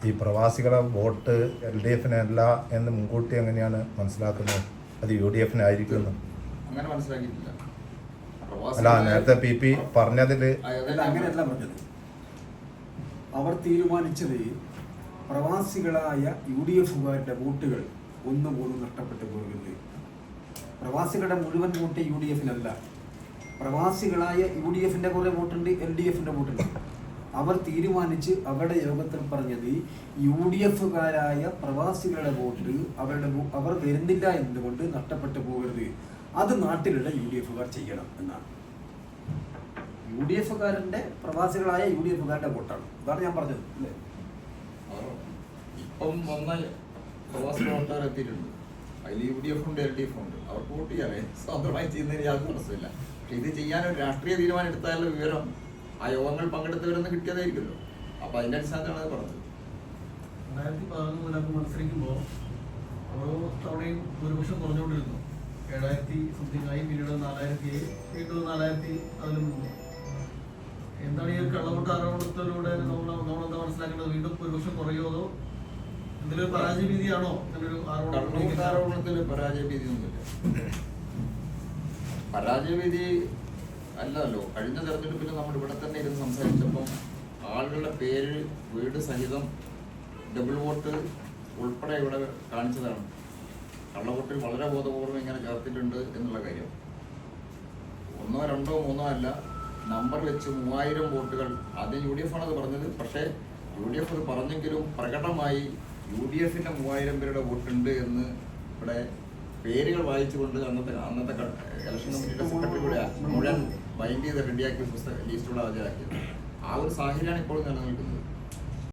ഈ പ്രവാസികളെ വോട്ട് LDF-നല്ല എന്ന് മുൻകൂട്ടി എങ്ങനെയാണ് മനസ്സിലാക്കുന്നത്? അത് UDF-ന് ആയിരിക്കുമെന്ന് അങ്ങനെ മനസ്സിലാക്കിയിട്ടില്ല. അല്ല, നേരത്തെ PP പറഞ്ഞതിൽ അങ്ങനെയല്ല പറഞ്ഞത്. അവർ തീരുമാനിച്ചത് പ്രവാസികളായ UDF-കാരുടെ വോട്ടുകൾ ഒന്നുപോലും നഷ്ടപ്പെട്ടു പോകരുത്. പ്രവാസികളുടെ മുഴുവൻ വോട്ട് UDF-നല്ല. പ്രവാസികളായ UDF-ന്റെ കുറെ വോട്ടുണ്ട്, LDF-ന്റെ വോട്ടുണ്ട്. അവർ തീരുമാനിച്ച് അവരുടെ യോഗത്തിൽ പറഞ്ഞത് UDF-കാരായ പ്രവാസികളുടെ വോട്ട് അവർ വരുന്നില്ല എന്നുകൊണ്ട് നഷ്ടപ്പെട്ടു പോകരുത്. അത് നാട്ടിലുള്ള UDF-കാർ ചെയ്യണം എന്നാണ്. UDF-കാരന്റെ പ്രവാസികളായ UDF-കാരുടെ വോട്ടാണ്. അതാണ് ഞാൻ പറഞ്ഞത്. അല്ലേ? ഇപ്പം വന്ന പ്രവാസി വോട്ടുകാർ എത്തിയിട്ടുണ്ട്. അതിൽ UDF ഉണ്ട്, LDF ഉണ്ട്. അവർക്ക് വോട്ട് ചെയ്യാനേ സ്വന്തമായി ചെയ്യുന്നതിന് യാതൊരു പ്രശ്നമില്ല. പക്ഷെ ഇത് ചെയ്യാനൊരു രാഷ്ട്രീയ തീരുമാനം എടുത്താലുള്ള വിവരം ആ യോഗങ്ങൾ പങ്കെടുത്തവരൊന്നും കിട്ടിയതായിരിക്കുമല്ലോ. അപ്പൊ അതിന്റെ അടിസ്ഥാനത്തിലാണ് അത് പറഞ്ഞത്. 2013 മത്സരിക്കുമ്പോൾ ഓരോ തവണയും ഭൂരിപക്ഷം കുറഞ്ഞുകൊണ്ടിരുന്നു. 7000 സംതിങ് ആയി, പിന്നീട് 4000 വീണ്ടും 4000 അതിലും. എന്താണ് ഈ കള്ളവോട്ട് ആരോപണത്തിലൂടെ നമ്മളെന്താ മനസ്സിലാക്കേണ്ടത്? വീണ്ടും ഭൂരിപക്ഷം കുറയോ അതോ എന്തെങ്കിലും പരാജയ ഭീതിയാണോ? ആരോപണത്തിൽ പരാജയ ഭീതി ഒന്നുമില്ല. പരാജയ ഭീതി അല്ലല്ലോ. കഴിഞ്ഞ തെരഞ്ഞെടുപ്പിൽ നമ്മൾ ഇവിടെ തന്നെ ഇരുന്ന് സംസാരിച്ചപ്പം ആളുകളുടെ പേര്, വീട് സഹിതം ഡബിൾ വോട്ട് ഉൾപ്പെടെ ഇവിടെ കാണിച്ചതാണ്. കള്ളവോട്ടിൽ വളരെ ബോധപൂർവ്വം ഇങ്ങനെ ചേർത്തിട്ടുണ്ട് എന്നുള്ള കാര്യം. 1, 2, 3 അല്ല, നമ്പർ വെച്ച് 3000 വോട്ടുകൾ. ആദ്യം UDF ആണത് പറഞ്ഞത്. പക്ഷേ UDF അത് പറഞ്ഞെങ്കിലും പ്രകടമായി UDF-ന്റെ 3000 പേരുടെ വോട്ടുണ്ട് എന്ന് ഇവിടെ പേരുകൾ വായിച്ചുകൊണ്ട് അന്നത്തെ ഇലക്ഷൻ കമ്മിറ്റിയുടെ സെക്രട്ടറി കൂടെ മുഴുവൻ ബൈൻഡ് ചെയ്ത് റെഡിയാക്കി ലിസ്റ്റുള്ള ഹാജരാക്കിയത്. ആ ഒരു സാഹചര്യമാണ് ഇപ്പോൾ നിലനിൽക്കുന്നത്.